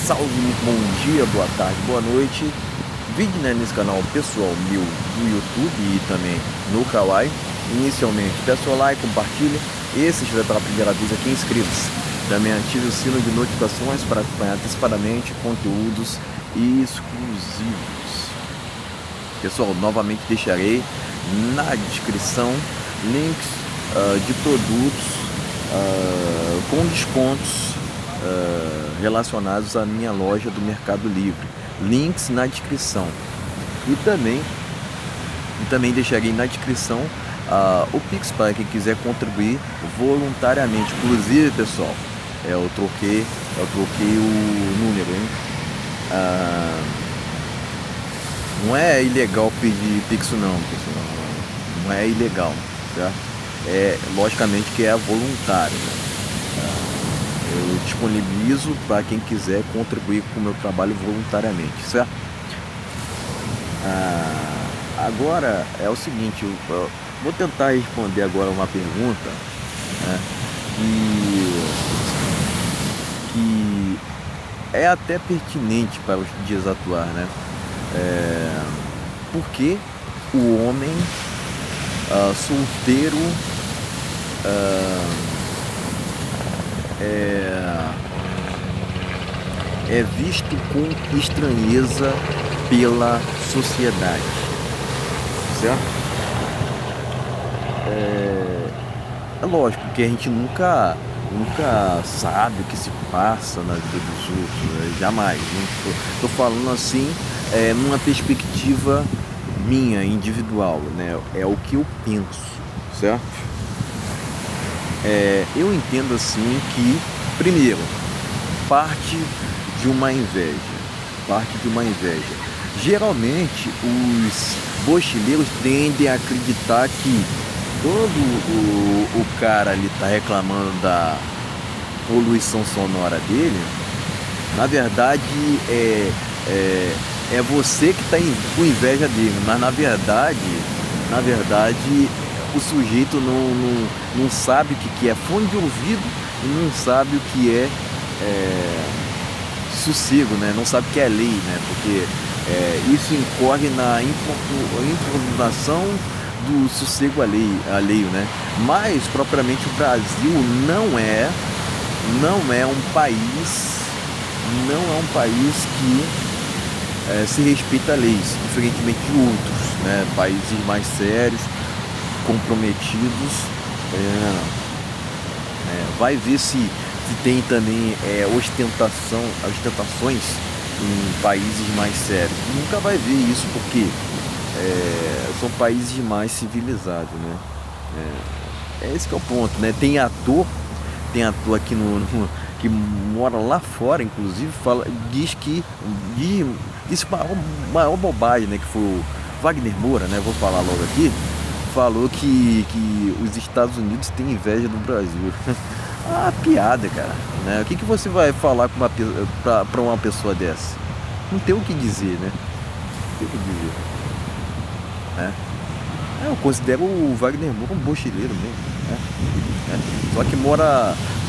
salve, bom dia, boa tarde, boa noite. Vídeo, né, nesse canal pessoal meu do YouTube e também no Kawaii. Inicialmente, peça o like, compartilha. E se estiver pela primeira vez aqui, inscreva-se. Também ative o sino de notificações para acompanhar antecipadamente conteúdos exclusivos. Pessoal, novamente deixarei na descrição links de produtos com descontos relacionados à minha loja do Mercado Livre. Links na descrição. E também deixarei na descrição o Pix para quem quiser contribuir voluntariamente. Inclusive, pessoal, eu troquei o número, hein? Não é ilegal pedir Pix não, pessoal. Não é ilegal, certo? Logicamente que é voluntário, né? Eu disponibilizo para quem quiser contribuir com o meu trabalho voluntariamente, certo? Agora é o seguinte, eu vou tentar responder agora uma pergunta, né, que é até pertinente para os dias atuais, né? Por que o homem solteiro é visto com estranheza pela sociedade, certo? É lógico que a gente nunca sabe o que se passa na vida dos outros, né? Jamais. Tô falando assim, numa perspectiva minha, individual, né? É o que eu penso, certo? Eu entendo assim que, primeiro, parte de uma inveja. Geralmente, os mochileiros tendem a acreditar que quando o cara ali tá reclamando da poluição sonora dele, na verdade é você que está com inveja dele, mas na verdade o sujeito não sabe o que é fone de ouvido e não sabe o que é sossego, né? Não sabe o que é lei, né? Porque isso incorre na impugnação do sossego alheio, né? Mas propriamente o Brasil não é um país que se respeita a leis, diferentemente de outros, né? Países mais sérios, comprometidos. Vai ver se tem também ostentações em países mais sérios. Nunca vai ver isso porque são países mais civilizados, né? Esse que é o ponto, né? Tem ator aqui que mora lá fora, inclusive, disse maior bobagem, né? Que foi o Wagner Moura, né? Vou falar logo aqui. Falou que os Estados Unidos têm inveja do Brasil. Piada, cara, né? O que você vai falar para uma pessoa dessa? Não tem o que dizer, né? Não tem o que dizer, né? Eu considero o Wagner Moura um mochileiro mesmo, né?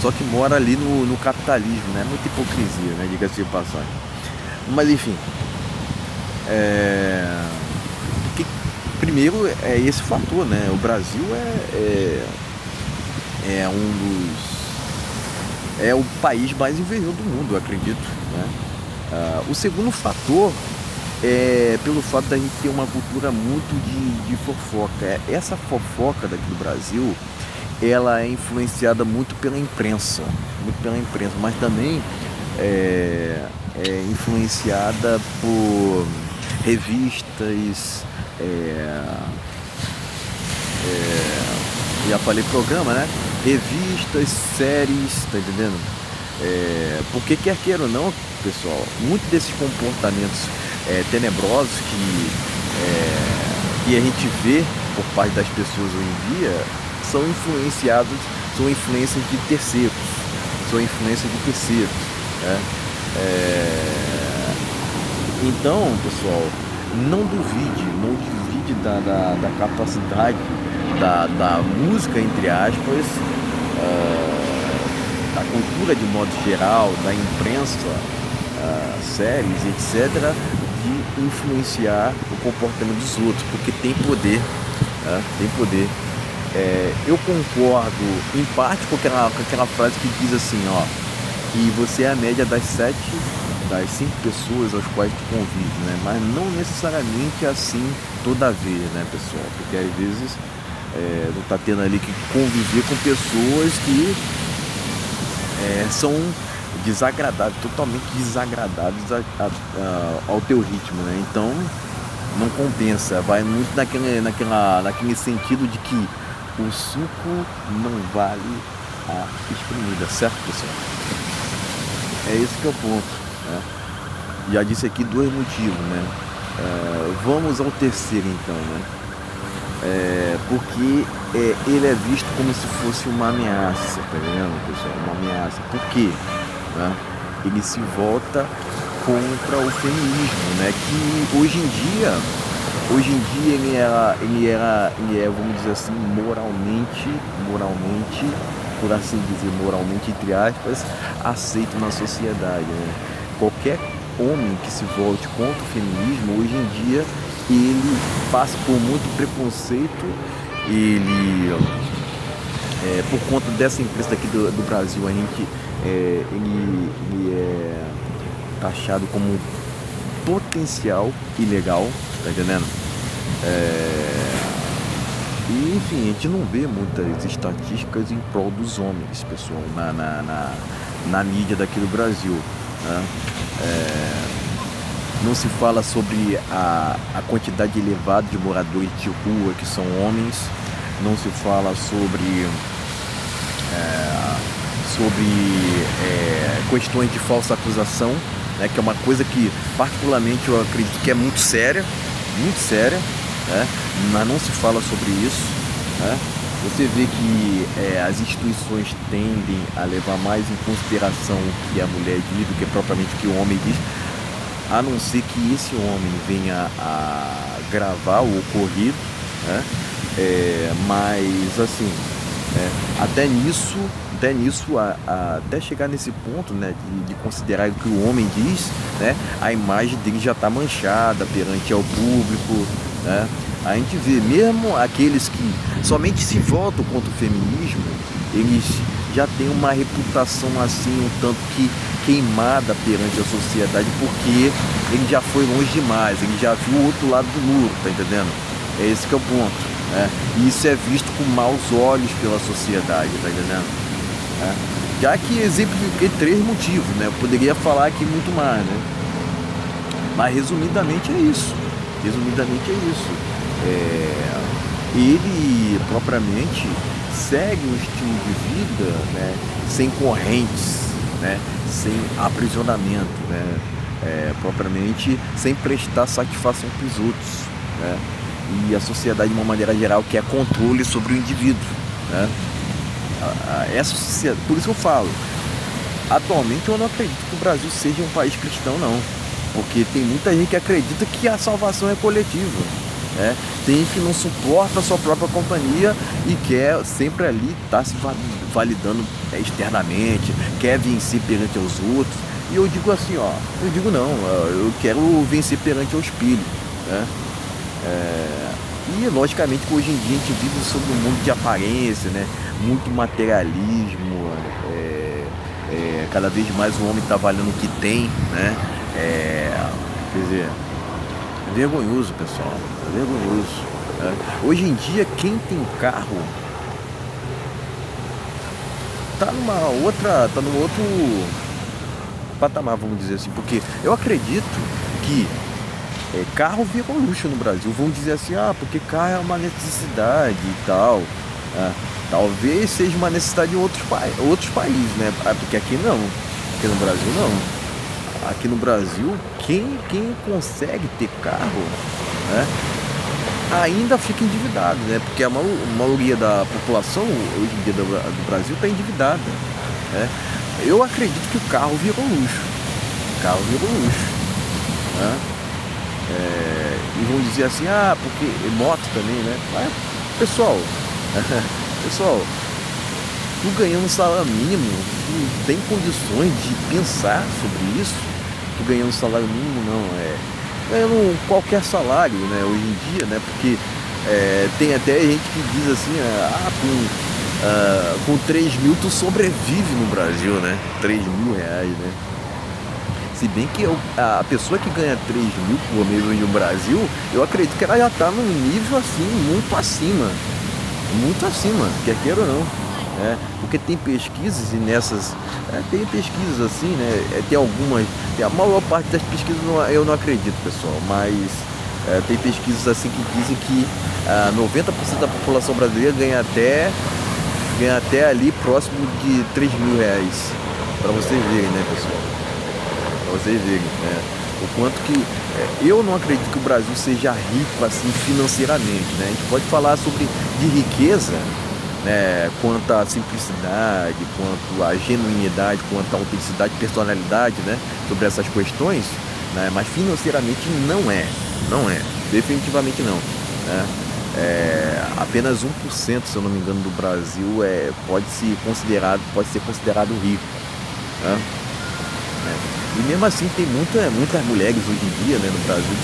Só que mora ali no capitalismo, né? Muita hipocrisia, né? Diga-se de passagem. Mas enfim, primeiro é esse fator, né? O Brasil é o país mais invejoso do mundo, eu acredito, né? O segundo fator é pelo fato da gente ter uma cultura muito de fofoca. Essa fofoca daqui do Brasil, ela é influenciada muito pela imprensa, mas também é influenciada por revistas, já falei programa, né? Revistas, séries, tá entendendo? Porque quer queira ou não, pessoal, muitos desses comportamentos tenebrosos que a gente vê por parte das pessoas hoje em dia são influências de terceiros, né? Então, pessoal, não duvide da capacidade da música, entre aspas, da cultura de modo geral, da imprensa, séries, etc., de influenciar o comportamento dos outros, porque tem poder, né? Tem poder. Eu concordo em parte com aquela frase que diz assim, ó, que você é a média das cinco pessoas às quais tu convive, né? Mas não necessariamente assim toda vez, né, pessoal? Porque às vezes não tá tendo ali que conviver com pessoas que são desagradáveis, totalmente desagradáveis ao teu ritmo, né? Então não compensa, vai muito naquele sentido de que o suco não vale a espremida, certo, pessoal? É esse que é o ponto, né? Já disse aqui dois motivos, né? Vamos ao terceiro então, né? Porque ele é visto como se fosse uma ameaça, tá vendo, pessoal? Uma ameaça. Por quê? Né? Ele se volta contra o feminismo, né? Que hoje em dia ele é, vamos dizer assim, moralmente, por assim dizer, moralmente entre aspas, aceito na sociedade, né? Qualquer homem que se volte contra o feminismo, hoje em dia, ele passa por muito preconceito, ele, por conta dessa empresa daqui do Brasil, a gente, ele é taxado como potencial ilegal, tá entendendo? E enfim, a gente não vê muitas estatísticas em prol dos homens, pessoal, na mídia daqui do Brasil, né? Não se fala sobre a quantidade elevada de moradores de rua que são homens, não se fala sobre questões de falsa acusação, né, que é uma coisa que particularmente eu acredito que é muito séria, né, mas não se fala sobre isso, né. Você vê que as instituições tendem a levar mais em consideração o que a mulher diz do que propriamente o que o homem diz, a não ser que esse homem venha a gravar o ocorrido, né? Mas assim, até nisso, até chegar nesse ponto, né, de considerar o que o homem diz, né, a imagem dele já está manchada perante ao público, né? A gente vê mesmo aqueles que somente se voltam contra o feminismo, eles já têm uma reputação assim um tanto que queimada perante a sociedade, porque ele já foi longe demais, ele já viu o outro lado do muro, tá entendendo? É esse que é o ponto, né? E isso é visto com maus olhos pela sociedade, tá entendendo? Já que exemplifiquei três motivos, né? Eu poderia falar aqui muito mais, né? Mas resumidamente é isso. Ele propriamente segue um estilo de vida, né, sem correntes, né, sem aprisionamento, né, propriamente sem prestar satisfação para os outros, né, e a sociedade de uma maneira geral quer controle sobre o indivíduo, né. Essa sociedade, por isso que eu falo, atualmente eu não acredito que o Brasil seja um país cristão, não, porque tem muita gente que acredita que a salvação é coletiva, né? Tem que não suporta a sua própria companhia e quer sempre ali estar se validando externamente, quer vencer perante aos outros. E eu digo assim, ó, eu digo não, eu quero vencer perante ao espelho, né? E logicamente que hoje em dia a gente vive sobre um mundo de aparência, né? Muito materialismo, cada vez mais o homem está valendo o que tem, né? Quer dizer, é vergonhoso, pessoal, é vergonhoso, né? Hoje em dia, quem tem carro tá num outro patamar, vamos dizer assim, porque eu acredito que carro virou luxo no Brasil. Vão dizer assim, porque carro é uma necessidade e tal, né? Talvez seja uma necessidade em outros países, né? Porque aqui não, aqui no Brasil não. Aqui no Brasil, quem consegue ter carro, né, ainda fica endividado, né? Porque a maioria da população hoje em dia do Brasil está endividada, né? Eu acredito que o carro virou luxo. Né? E vão dizer assim, porque moto também, né? Mas, pessoal, tu ganhando um salário mínimo, tu tem condições de pensar sobre isso? que ganhando salário mínimo, não, ganhando qualquer salário, né, hoje em dia, né, porque tem até gente que diz assim, com 3 mil tu sobrevive no Brasil, né, 3 mil reais, né. Se bem que a pessoa que ganha 3 mil por mês hoje no Brasil, eu acredito que ela já está num nível assim, muito acima, quer queira ou não. Porque tem pesquisas e nessas. Tem pesquisas assim, né? Tem algumas. A maior parte das pesquisas eu não acredito, pessoal, mas tem pesquisas assim que dizem que 90% da população brasileira ganha até ali próximo de 3 mil reais. Para vocês verem, né, pessoal? Para vocês verem, né? O quanto que eu não acredito que o Brasil seja rico assim financeiramente, né? A gente pode falar sobre de riqueza, né, quanto à simplicidade, quanto à genuinidade, quanto à autenticidade, personalidade, né, sobre essas questões, né, mas financeiramente não é, definitivamente não, né. Apenas 1%, se eu não me engano, do Brasil pode ser considerado rico, né. E mesmo assim tem muitas mulheres hoje em dia, né, no Brasil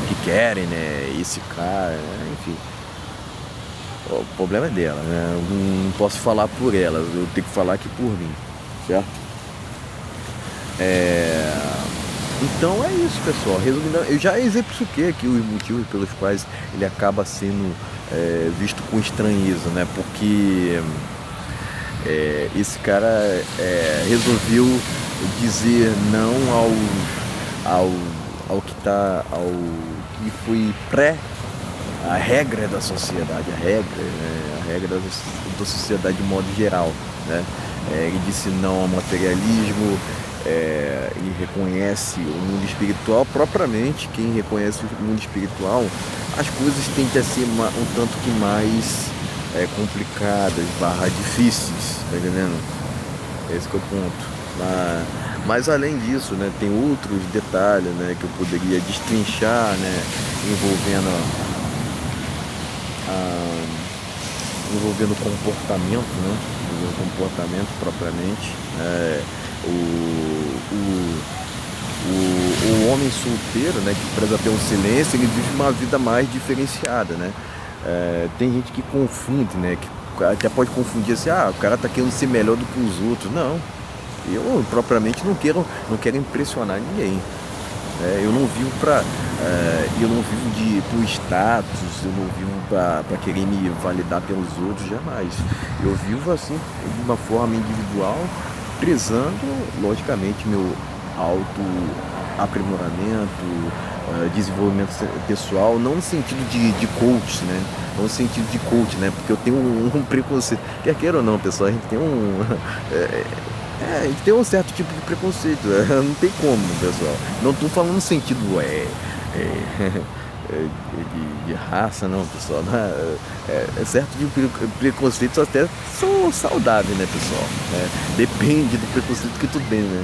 que querem, né, esse cara, né, enfim. O problema é dela, né? Eu não posso falar por ela, eu tenho que falar aqui por mim, certo? Então é isso, pessoal. Resumindo, eu já exemplifiquei aqui os motivos pelos quais ele acaba sendo visto com estranheza, né? Porque esse cara resolveu dizer não ao que foi a regra da sociedade, a regra da sociedade de modo geral, né? Ele disse não ao materialismo, ele reconhece o mundo espiritual. Propriamente, quem reconhece o mundo espiritual, as coisas tendem a ser um tanto que mais complicadas, difíceis, tá entendendo? Esse que é o ponto. Mas além disso, né, tem outros detalhes, né, que eu poderia destrinchar, né, envolvendo comportamento, né? Envolvendo comportamento propriamente. O homem solteiro, né, que preza pelo silêncio, ele vive uma vida mais diferenciada, né? Tem gente que confunde, né? Que até pode confundir assim, o cara tá querendo ser melhor do que os outros. Não, eu propriamente não quero impressionar ninguém. Eu não vivo por status, eu não vivo para querer me validar pelos outros, jamais. Eu vivo assim, de uma forma individual, prezando, logicamente, meu auto-aprimoramento, desenvolvimento pessoal, não no sentido de coach, né? Não no sentido de coach, né? Porque eu tenho um preconceito. Quer queira ou não, pessoal, a gente tem a gente tem um certo tipo de preconceito, não tem como, pessoal. Não estou falando no sentido de raça, não, pessoal. Certo tipo de preconceitos até são saudáveis, né, pessoal? Depende do preconceito que tu tem, né?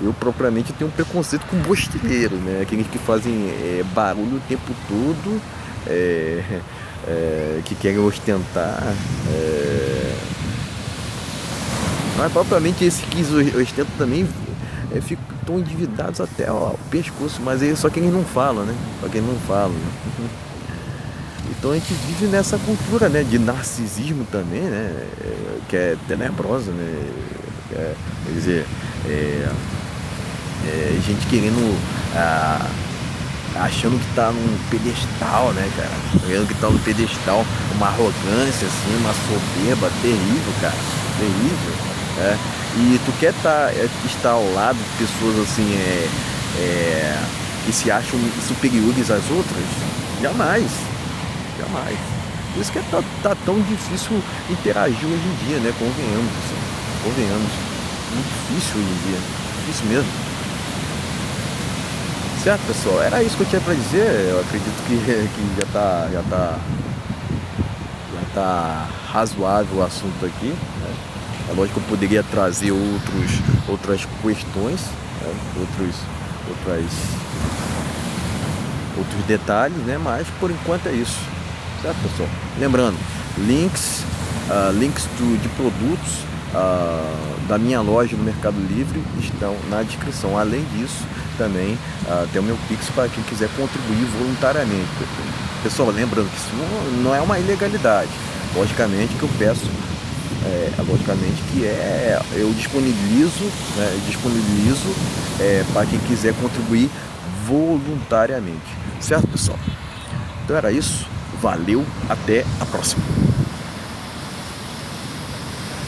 Eu propriamente tenho um preconceito com bosteiro, né? Aqueles que fazem barulho o tempo todo, que querem ostentar. Mas propriamente esse que ostenta também ficam endividados até o pescoço, mas só que eles não falam, né? Então a gente vive nessa cultura, né, de narcisismo também, né? Que é tenebrosa, né? Quer dizer, gente querendo, achando que tá num pedestal, né, cara? Achando que tá num pedestal, uma arrogância, assim, uma soberba terrível, cara. Terrível. E tu quer estar ao lado de pessoas assim que se acham superiores às outras? Jamais. Por isso que tá tão difícil interagir hoje em dia, né? Convenhamos, assim. Convenhamos. Muito difícil hoje em dia. Difícil mesmo. Certo, pessoal? Era isso que eu tinha pra dizer. Eu acredito que já tá razoável o assunto aqui, né? É lógico que eu poderia trazer outras questões, né? Outros detalhes, né? Mas por enquanto é isso, certo, pessoal? Lembrando, links de produtos da minha loja no Mercado Livre estão na descrição. Além disso, também tem o meu Pix para quem quiser contribuir voluntariamente. Pessoal, lembrando que isso não é uma ilegalidade. Logicamente que eu peço, logicamente que eu disponibilizo, né, para quem quiser contribuir voluntariamente. Certo, pessoal? Então era isso. Valeu, até a próxima.